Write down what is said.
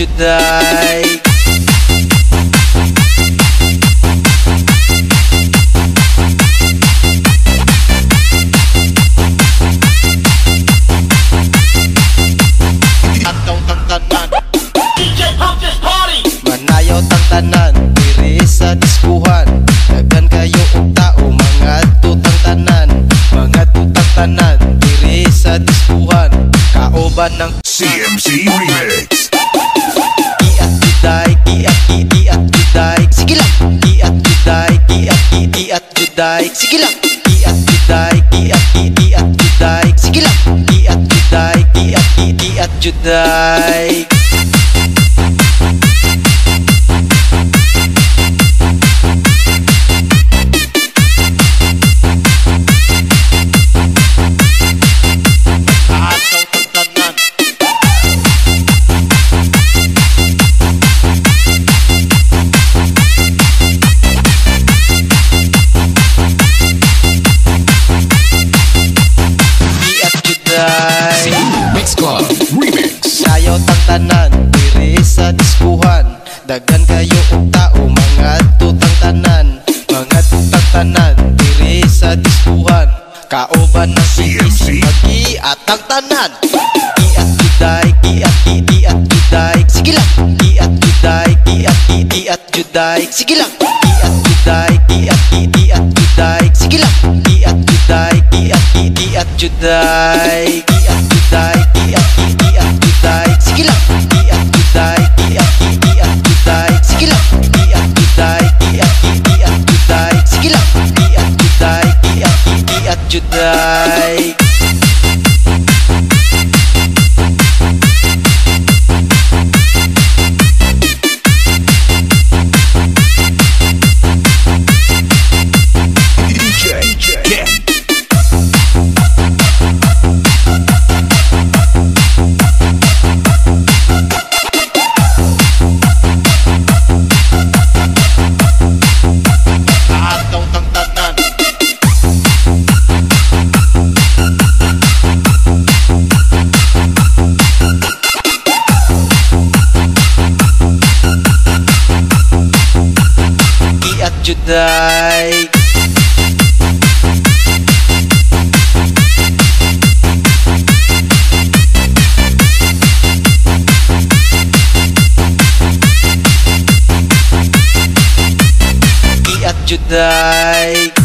juday. Manayaw tang tanan diri sa diskuhan, daghan kayo og tao mga tutang tanan, mga tutang tanan diri sa diskuhan, kaoban ng CMC Remix. Iat juday, iat juday, sige lang. Iat juday, iat juday, sige lang. Iat juday, iat juday, sige lang. Iat juday, iat juday. Mix Club Remix. Sayaw tang tanan diri sa diskuhan, daghan kayo og tao mga tutang tanan, mga tutang tanan diri sa diskuhan, kaoban ng CMC. Mag-iatang tanan. Iat juday, iat juday, sige lang. Iat juday, iat juday, sige lang. Iat juday, iat juday, sige lang. Iat juday, iat juday. Iat juday, iat juday, sige lang. Iat juday, iat juday, sige lang. Iat juday, iat juday, sige lang. Iat juday, iat juday. Juday. Iat juday.